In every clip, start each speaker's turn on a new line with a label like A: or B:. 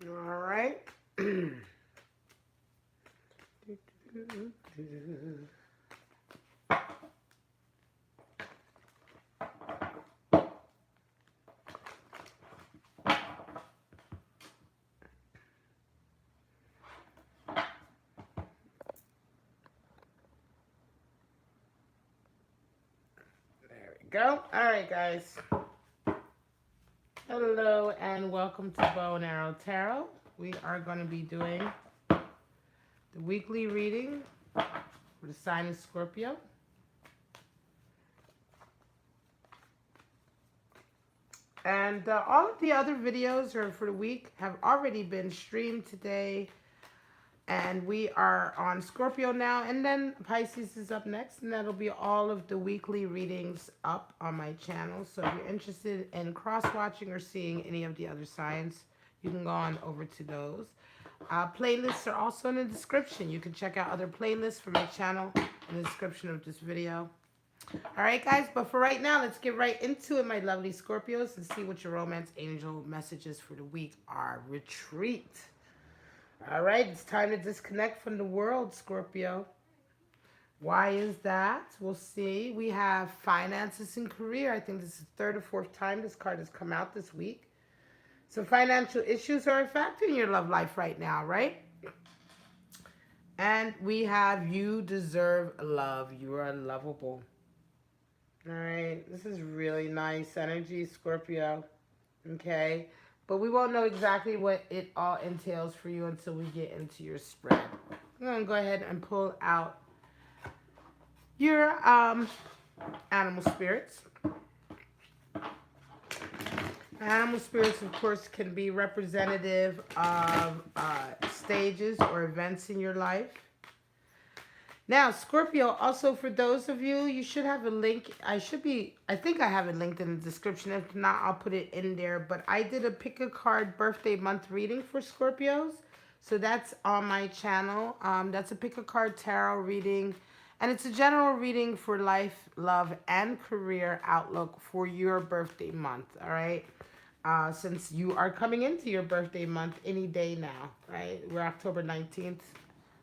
A: All right. There we go. All right, guys. Hello and welcome to Bow and Arrow Tarot. We are going to be doing the weekly reading for the sign of Scorpio. And all of the other videos for the week have already been streamed today. And we are on Scorpio now. And then Pisces is up next. And that'll be all of the weekly readings up on my channel. So if you're interested in cross-watching or seeing any of the other signs, you can go on over to those. Playlists are also in the description. You can check out other playlists from my channel in the description of this video. All right, guys, but for right now, let's get right into it, my lovely Scorpios, and see what your romance angel messages for the week are. Retreat. All right, it's time to disconnect from the world, Scorpio. Why is that? We'll see. We have finances and career. I think this is the third or fourth time this card has come out this week. So financial issues are a factor in your love life right now, right? And we have you deserve love. You are lovable. All right, this is really nice energy, Scorpio. Okay, but we won't know exactly what it all entails for you until we get into your spread. I'm going to go ahead and pull out your animal spirits. Animal spirits, of course, can be representative of stages or events in your life. Now, Scorpio, also for those of you, you should have a link. I think I have it linked in the description. If not, I'll put it in there. But I did a pick a card birthday month reading for Scorpios. So that's on my channel. That's a pick a card tarot reading. And it's a general reading for life, love, and career outlook for your birthday month, all right? Since you are coming into your birthday month any day now, right? We're October 19th.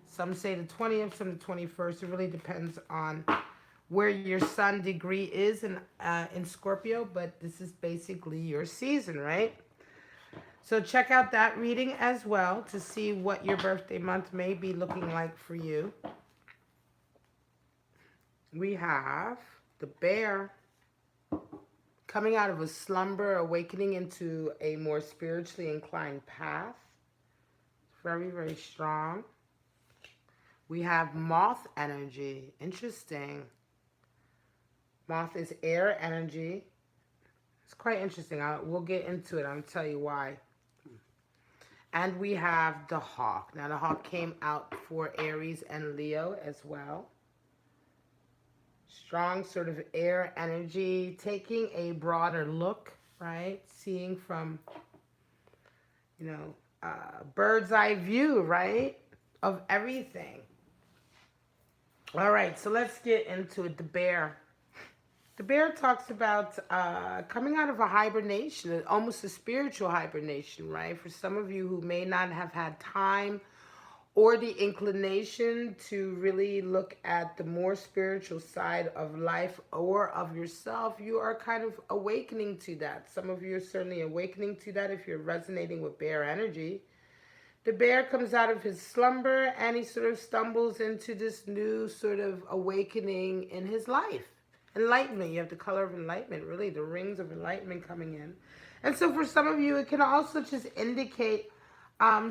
A: Some say the 20th, some the 21st. It really depends on where your sun degree is in Scorpio, but this is basically your season, right? So check out that reading as well to see what your birthday month may be looking like for you. We have the bear coming out of a slumber, awakening into a more spiritually inclined path. Very, very strong. We have moth energy. Interesting. Moth is air energy. It's quite interesting. We'll get into it. I'll tell you why. And we have the hawk. Now, the hawk came out for Aries and Leo as well. Strong sort of air energy. Taking a broader look, right? Seeing from, bird's eye view, right? Of everything. All right, so let's get into it. The bear. The bear talks about coming out of a hibernation, almost a spiritual hibernation, right? For some of you who may not have had time or the inclination to really look at the more spiritual side of life or of yourself, you are kind of awakening to that. Some of you are certainly awakening to that if you're resonating with bear energy. The bear comes out of his slumber and he sort of stumbles into this new sort of awakening in his life. Enlightenment. You have the color of enlightenment, really, the rings of enlightenment coming in. And so for some of you, it can also just indicate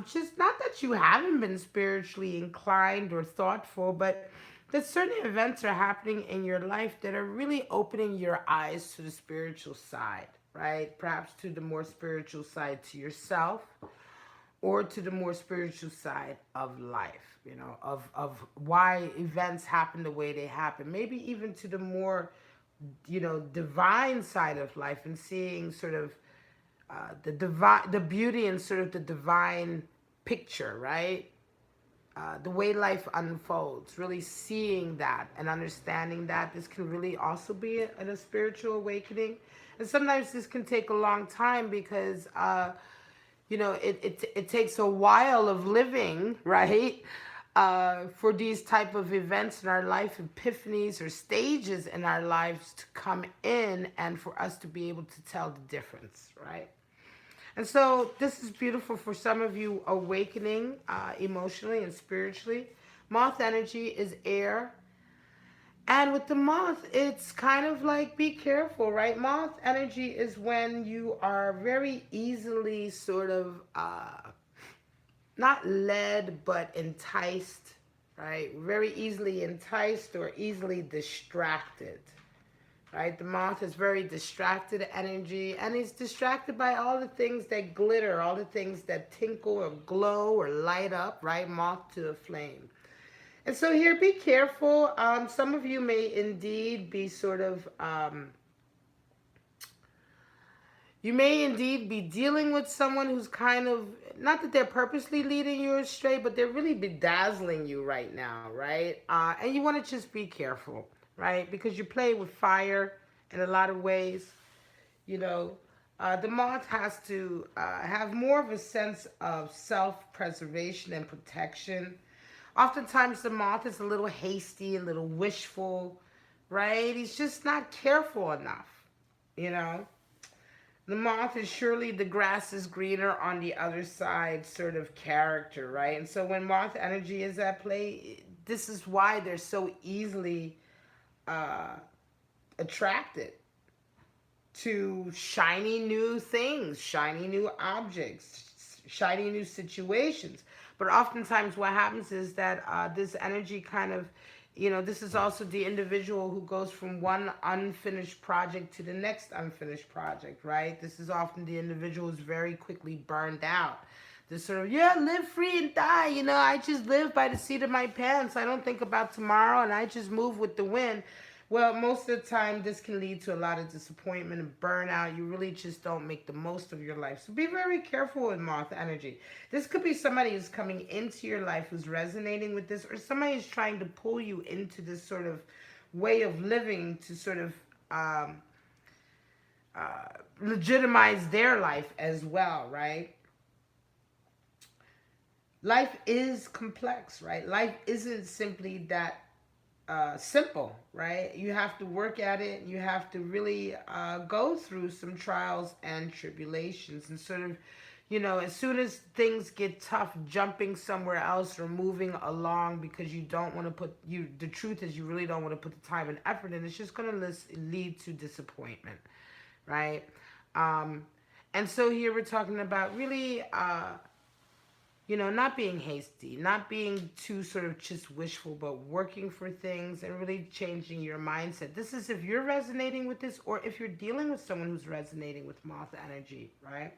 A: just not that you haven't been spiritually inclined or thoughtful, but that certain events are happening in your life that are really opening your eyes to the spiritual side, right? Perhaps to the more spiritual side to yourself, or to the more spiritual side of life, of why events happen the way they happen. Maybe even to the more, divine side of life and seeing sort of the beauty and sort of the divine picture, right? The way life unfolds, really seeing that and understanding that. This can really also be a spiritual awakening. And sometimes this can take a long time because you know, it takes a while of living, right? For these type of events in our life, epiphanies or stages in our lives to come in and for us to be able to tell the difference, right? And so this is beautiful for some of you awakening emotionally and spiritually. Moth energy is air. And with the moth, it's kind of like be careful, right? Moth energy is when you are very easily sort of not led, but enticed, right? Very easily enticed or easily distracted, right? The moth is very distracted energy, and it's distracted by all the things that glitter, all the things that tinkle or glow or light up, right? Moth to a flame. And so here, be careful. Some of you may indeed be sort of, you may indeed be dealing with someone who's kind of, not that they're purposely leading you astray, but they're really bedazzling you right now, right? And you want to just be careful, right? Because you play with fire in a lot of ways, you know. The moth has to have more of a sense of self-preservation and protection. Oftentimes the moth is a little hasty, a little wishful, right? He's just not careful enough, you know. The moth is surely the grass is greener on the other side sort of character, right? And so when moth energy is at play, this is why they're so easily attracted to shiny new things, shiny new objects, shiny new situations. But oftentimes what happens is that this energy kind of, you know, this is also the individual who goes from one unfinished project to the next unfinished project, right? This is often the individual who's very quickly burned out. This sort of, yeah, live free and die. You know, I just live by the seat of my pants. I don't think about tomorrow and I just move with the wind. Well, most of the time, this can lead to a lot of disappointment and burnout. You really just don't make the most of your life. So be very careful with moth energy. This could be somebody who's coming into your life who's resonating with this, or somebody who's trying to pull you into this sort of way of living to sort of legitimize their life as well, right? Life is complex, right? Life isn't simply that simple, right? You have to work at it. You have to really go through some trials and tribulations and sort of, you know, as soon as things get tough, jumping somewhere else or moving along because you don't want to put, the truth is you really don't want to put the time and effort in, it's just going to lead to disappointment, right? And so here we're talking about really, you know, not being hasty, not being too sort of just wishful, but working for things and really changing your mindset. This is if you're resonating with this or if you're dealing with someone who's resonating with moth energy, right?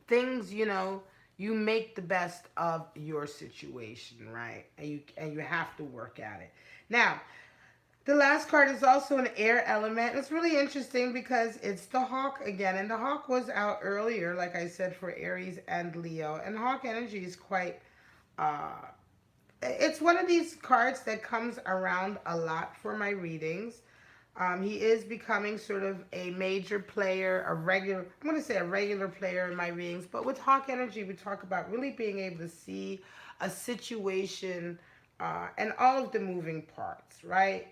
A: Things, you know, you make the best of your situation, right? And you have to work at it. Now, the last card is also an air element. It's really interesting because it's the hawk again. And the hawk was out earlier, like I said, for Aries and Leo. And hawk energy is quite... it's one of these cards that comes around a lot for my readings. He is becoming sort of a major player, a regular... I'm going to say a regular player in my readings. But with hawk energy, we talk about really being able to see a situation and all of the moving parts, right?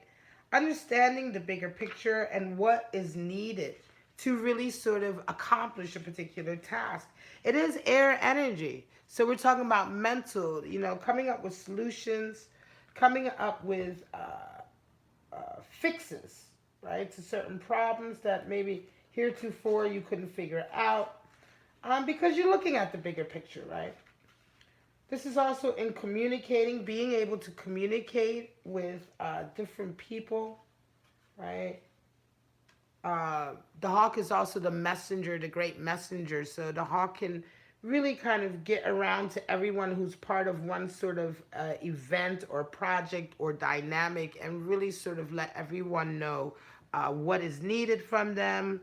A: Understanding the bigger picture and what is needed to really sort of accomplish a particular task. It is air energy. So we're talking about mental, you know, coming up with solutions, coming up with fixes, right, to certain problems that maybe heretofore you couldn't figure out because you're looking at the bigger picture, right? This is also in communicating, being able to communicate with different people, right? The hawk is also the messenger, the great messenger. So the hawk can really kind of get around to everyone who's part of one sort of event or project or dynamic and really sort of let everyone know what is needed from them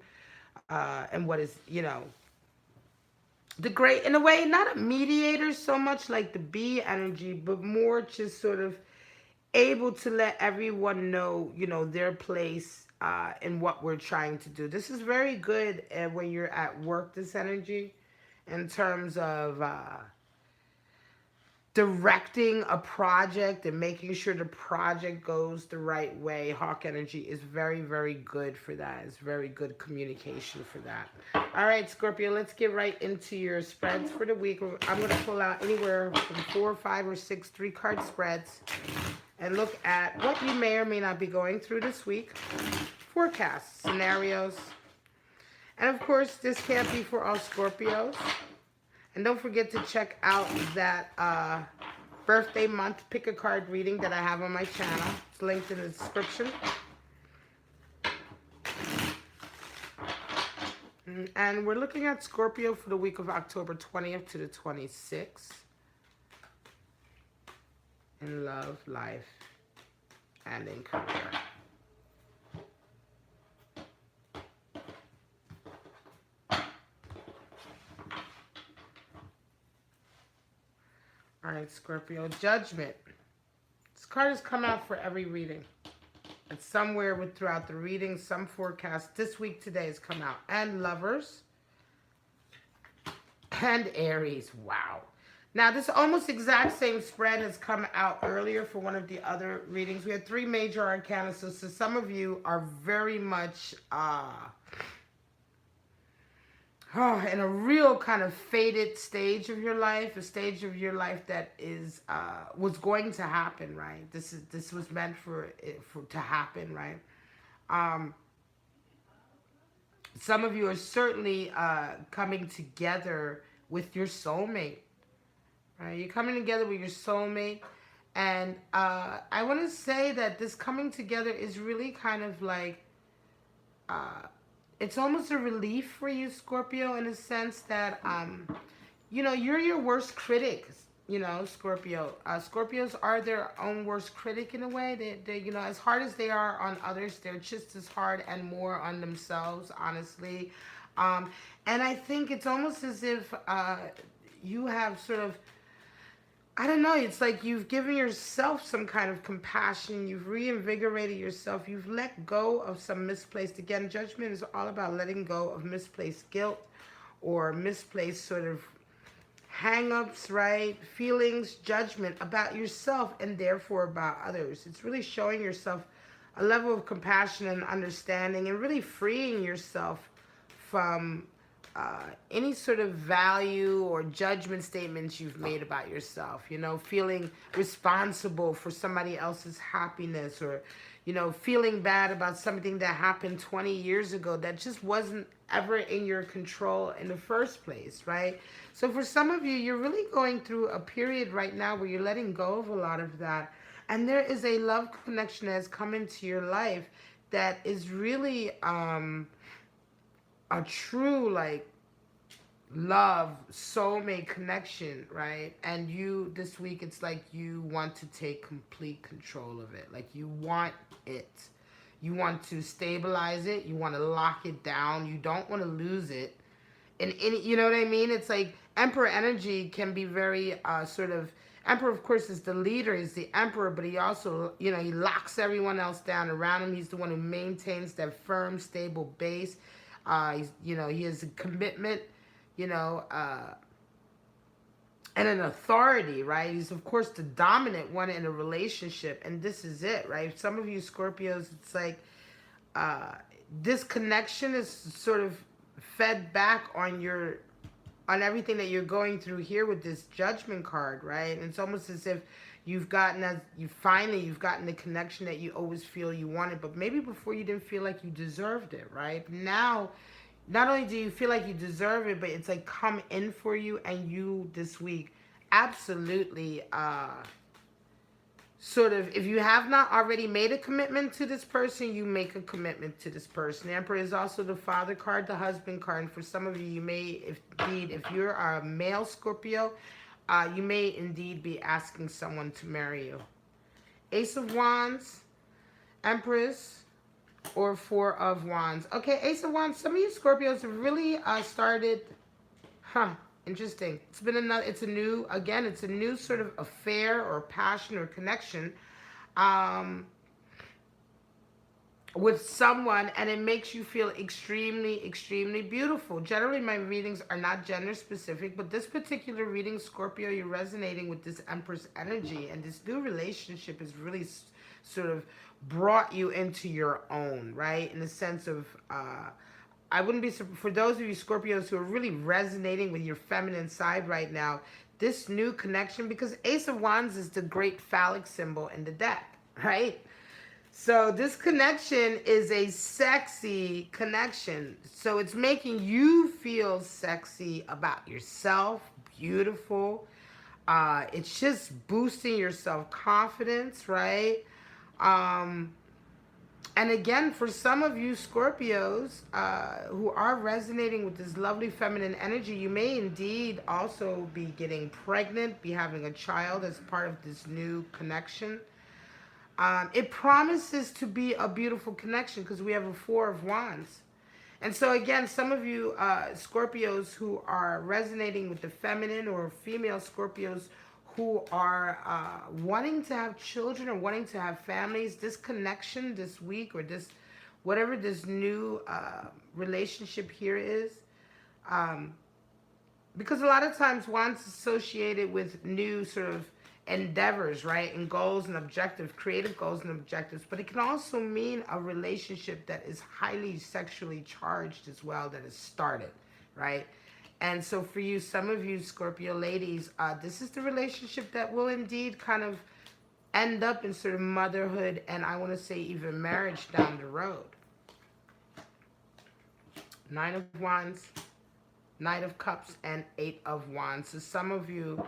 A: and what is, you know, the great, in a way, not a mediator so much like the bee energy, but more just sort of able to let everyone know, you know, their place in what we're trying to do. This is very good when you're at work, this energy, in terms of directing a project and making sure the project goes the right way. Hawk energy is very, very good for that. It's very good communication for that. All right, Scorpio, let's get right into your spreads for the week. I'm going to pull out anywhere from 4, 5, or 6 3-card spreads and look at what you may or may not be going through this week. Forecasts, scenarios. And of course, this can't be for all Scorpios. And don't forget to check out that birthday month pick a card reading that I have on my channel. It's linked in the description. And we're looking at Scorpio for the week of October 20th to the 26th. In love, life, and in career. All right, Scorpio, Judgment. This card has come out for every reading. It's somewhere throughout the reading, some forecast. This week, today, has come out. And Lovers. And Aries. Wow. Now, this almost exact same spread has come out earlier for one of the other readings. We had 3 major arcana, so some of you are very much in a real kind of fated stage of your life, a stage of your life that is was going to happen, right? This was meant for to happen, right? Some of you are certainly coming together with your soulmate. Right, you're coming together with your soulmate, and I want to say that this coming together is really kind of like, it's almost a relief for you, Scorpio, in a sense that, you know, you're your worst critic, you know, Scorpio. Scorpios are their own worst critic in a way. They, you know, as hard as they are on others, they're just as hard and more on themselves, honestly. And I think it's almost as if you have sort of, I don't know, it's like you've given yourself some kind of compassion. You've reinvigorated yourself. You've let go of some misplaced, again, Judgment is all about letting go of misplaced guilt or misplaced sort of hang-ups, right? Feelings, judgment about yourself and therefore about others. It's really showing yourself a level of compassion and understanding and really freeing yourself from any sort of value or judgment statements you've made about yourself, you know, feeling responsible for somebody else's happiness, or, you know, feeling bad about something that happened 20 years ago that just wasn't ever in your control in the first place, right? So for some of you, you're really going through a period right now where you're letting go of a lot of that. And there is a love connection that has come into your life that is really a true, like, love, soulmate connection, right? And you, this week, it's like you want to take complete control of it. Like, you want it. You want to stabilize it. You want to lock it down. You don't want to lose it. And any, you know what I mean? It's like Emperor energy can be very sort of, Emperor, of course, is the leader, he's the emperor, but he also, you know, he locks everyone else down around him. He's the one who maintains that firm, stable base. He's, you know, he has a commitment, you know, and an authority, right? He's, of course, the dominant one in a relationship, and this is it, right? Some of you Scorpios, it's like this connection is sort of fed back on your, on everything that you're going through here with this Judgment card, right? And it's almost as if you've gotten, as you finally, you've gotten the connection that you always feel you wanted, but maybe before you didn't feel like you deserved it, right? Now, not only do you feel like you deserve it, but it's like come in for you, and you this week absolutely sort of, if you have not already made a commitment to this person, you make a commitment to this person. The Emperor is also the Father card, the Husband card, and for some of you, you may indeed, if you're a male Scorpio, you may indeed be asking someone to marry you. Ace of Wands, Empress, or Four of Wands. Okay, Ace of Wands, some of you Scorpios have really started, interesting. It's been another, it's a new, again, it's a new sort of affair or passion or connection. with someone, and it makes you feel extremely, extremely beautiful. Generally, my readings are not gender specific, but this particular reading, Scorpio, you're resonating with this Empress energy, and this new relationship is really sort of brought you into your own, right? In the sense of, I wouldn't be, for those of you Scorpios who are really resonating with your feminine side right now, this new connection, because Ace of Wands is the great phallic symbol in the deck, right? So this connection is a sexy connection. So it's making you feel sexy about yourself, beautiful. It's just boosting your self-confidence, right? And again, for some of you Scorpios who are resonating with this lovely feminine energy, you may indeed also be getting pregnant, be having a child as part of this new connection. It promises to be a beautiful connection because we have a Four of Wands. And so again, some of you Scorpios who are resonating with the feminine, or female Scorpios who are wanting to have children or wanting to have families, this connection this week, or this, whatever this new relationship here is, because a lot of times Wands associated with new sort of endeavors, right, and goals and objectives, creative goals and objectives, but it can also mean a relationship that is highly sexually charged as well, that has started, right? And so for you, some of you Scorpio ladies, this is the relationship that will indeed kind of end up in sort of motherhood, and I want to say even marriage down the road. Nine of Wands, Knight of Cups, and Eight of Wands. So some of you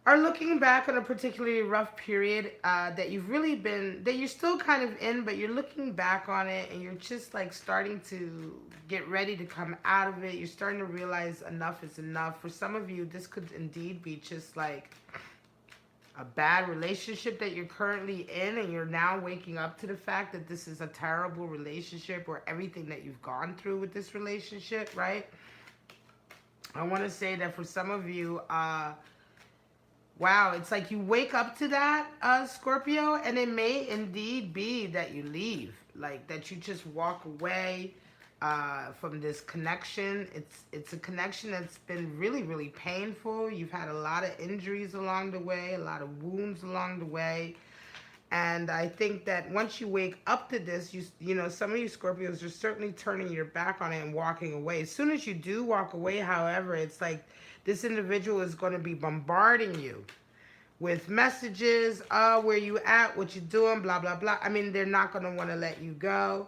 A: are looking back on a particularly rough period that you've really been, that you're still kind of in, but you're looking back on it and you're just like starting to get ready to come out of it. You're starting to realize enough is enough. For some of you, this could indeed be just like a bad relationship that you're currently in, and you're now waking up to the fact that this is a terrible relationship, or everything that you've gone through with this relationship, right? I want to say that for some of you, wow, it's like you wake up to that, Scorpio, and it may indeed be that you leave, like that you just walk away from this connection. It's a connection that's been really, really painful. You've had a lot of injuries along the way, a lot of wounds along the way. And I think that once you wake up to this, you know, some of you Scorpios are certainly turning your back on it and walking away. As soon as you do walk away, however, it's like this individual is going to be bombarding you with messages, where you at, what you doing, blah, blah, blah. I mean, they're not going to want to let you go.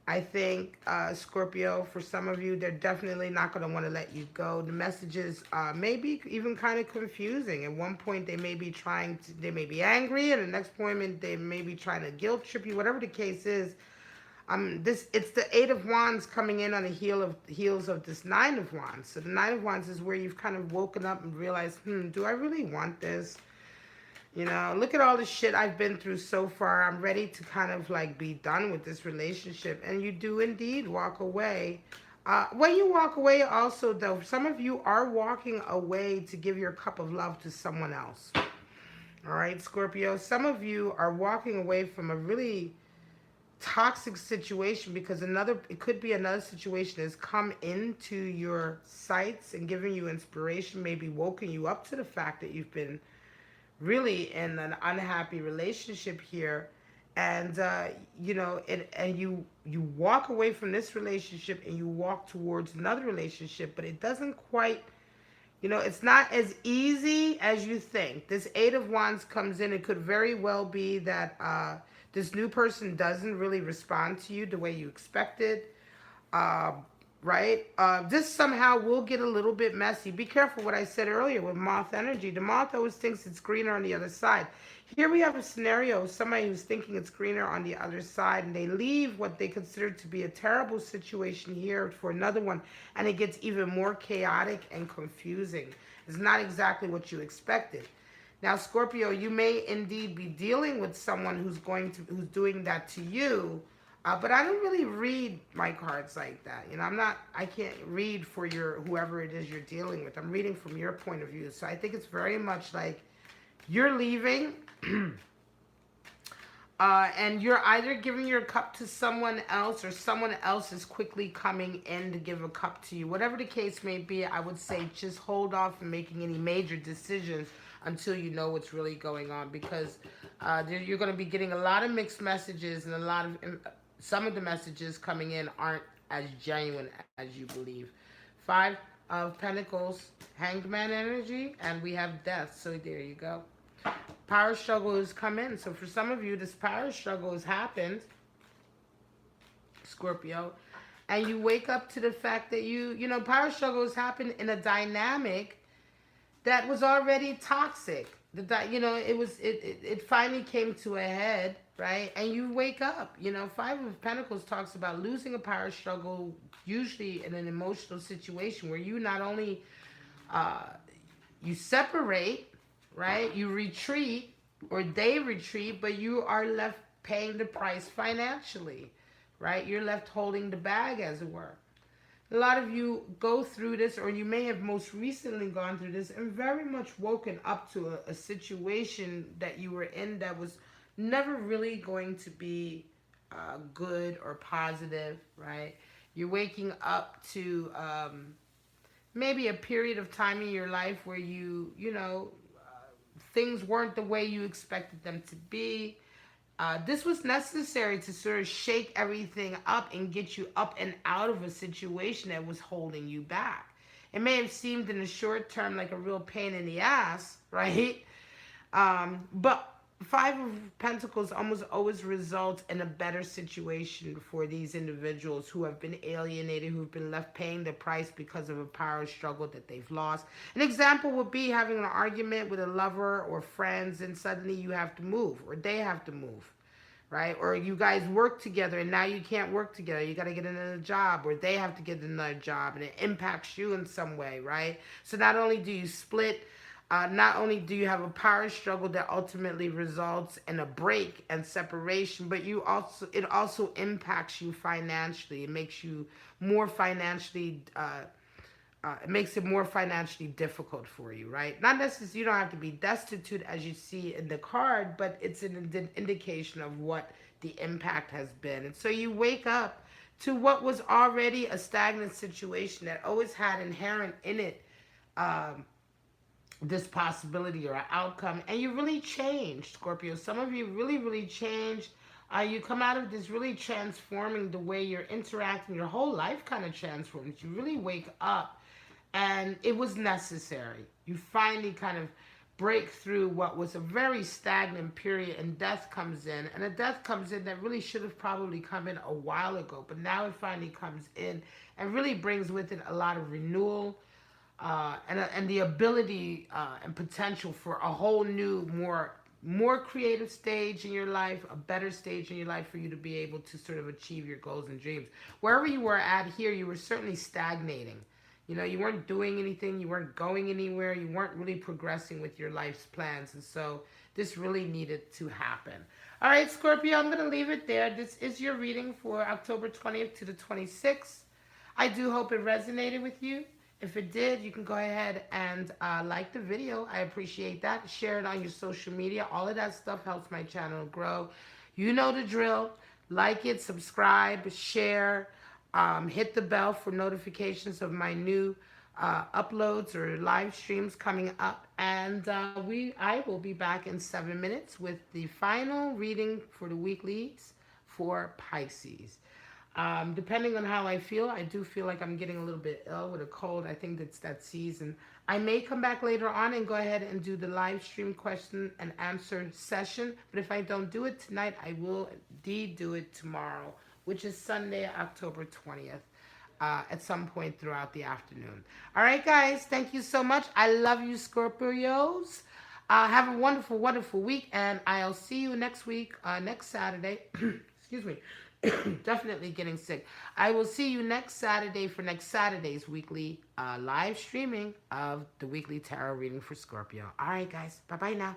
A: I think, Scorpio, for some of you, they're definitely not going to want to let you go. The messages may be even kind of confusing. At one point, they may be trying to, they may be angry. And the next point, they may be trying to guilt trip you. Whatever the case is, it's the Eight of Wands coming in on the heels of this Nine of Wands. So the Nine of Wands is where you've kind of woken up and realized, do I really want this? You know, look at all the shit I've been through so far. I'm ready to kind of like be done with this relationship. And you do indeed walk away. When you walk away also, though, some of you are walking away to give your cup of love to someone else. All right, Scorpio. Some of you are walking away from a really toxic situation because it could be another situation has come into your sights and giving you inspiration, maybe woken you up to the fact that you've been really in an unhappy relationship here, and you know, and you walk away from this relationship and you walk towards another relationship, but it doesn't quite, you know, it's not as easy as you think. This Eight of Wands comes in. It could very well be that this new person doesn't really respond to you the way you expected. Right? This somehow will get a little bit messy. Be careful what I said earlier with moth energy. The moth always thinks it's greener on the other side. Here we have a scenario of somebody who's thinking it's greener on the other side, and they leave what they consider to be a terrible situation here for another one, and it gets even more chaotic and confusing. It's not exactly what you expected. Now, Scorpio, you may indeed be dealing with someone who's doing that to you. But I don't really read my cards like that. You know, I can't read for whoever it is you're dealing with. I'm reading from your point of view. So I think it's very much like you're leaving. And you're either giving your cup to someone else, or someone else is quickly coming in to give a cup to you. Whatever the case may be, I would say just hold off from making any major decisions until you know what's really going on, because you're going to be getting a lot of mixed messages, and some of the messages coming in aren't as genuine as you believe. Five of Pentacles, Hanged Man energy, and we have Death. So there you go. Power struggle has come in. So for some of you, this power struggle has happened, Scorpio, and you wake up to the fact that power struggle has happened in a dynamic that was already toxic. It finally came to a head, right? And you wake up. Five of Pentacles talks about losing a power struggle, usually in an emotional situation where you not only you separate, right? You retreat, or they retreat, but you are left paying the price financially, right? You're left holding the bag, as it were. A lot of you go through this, or you may have most recently gone through this and very much woken up to a situation that you were in that was never really going to be good or positive, right? You're waking up to maybe a period of time in your life where things weren't the way you expected them to be. This was necessary to sort of shake everything up and get you up and out of a situation that was holding you back. It may have seemed in the short term like a real pain in the ass, right? But Five of Pentacles almost always results in a better situation for these individuals who have been alienated, who've been left paying the price because of a power struggle that they've lost. An example would be having an argument with a lover or friends, and suddenly you have to move, or they have to move, right? Or you guys work together and now you can't work together. You got to get another job, or they have to get another job, and it impacts you in some way, right? So not only do you split, not only do you have a power struggle that ultimately results in a break and separation, but it also impacts you financially. It makes you more financially, it makes it more financially difficult for you, right? Not necessarily, you don't have to be destitute as you see in the card, but it's an indication of what the impact has been. And so you wake up to what was already a stagnant situation that always had inherent in it this possibility or an outcome, and you really changed, Scorpio. Some of you really, really changed. You come out of this really transforming the way you're interacting. Your whole life kind of transforms. You really wake up, and it was necessary. You finally kind of break through what was a very stagnant period, and death comes in. And a death comes in that really should have probably come in a while ago, but now it finally comes in and really brings with it a lot of renewal, and the ability and potential for a whole new, more creative stage in your life, a better stage in your life for you to be able to sort of achieve your goals and dreams. Wherever you were at here, you were certainly stagnating. You weren't doing anything, you weren't going anywhere, you weren't really progressing with your life's plans, and so this really needed to happen. All right, Scorpio, I'm going to leave it there. This is your reading for October 20th to the 26th. I do hope it resonated with you. If it did, you can go ahead and like the video. I appreciate that. Share it on your social media. All of that stuff helps my channel grow. You know the drill. Like it, subscribe, share, hit the bell for notifications of my new uploads or live streams coming up. And I will be back in 7 minutes with the final reading for the weeklies for Pisces. Depending on how I feel, I do feel like I'm getting a little bit ill with a cold. I think that's that season. I may come back later on and go ahead and do the live stream question and answer session. But if I don't do it tonight, I will indeed do it tomorrow, which is Sunday, October 20th, at some point throughout the afternoon. All right, guys, thank you so much. I love you, Scorpios. Have a wonderful, wonderful week, and I'll see you next week, next Saturday. Excuse me. Definitely getting sick. I will see you next Saturday for next Saturday's weekly live streaming of the weekly tarot reading for Scorpio. All right, guys. Bye-bye now.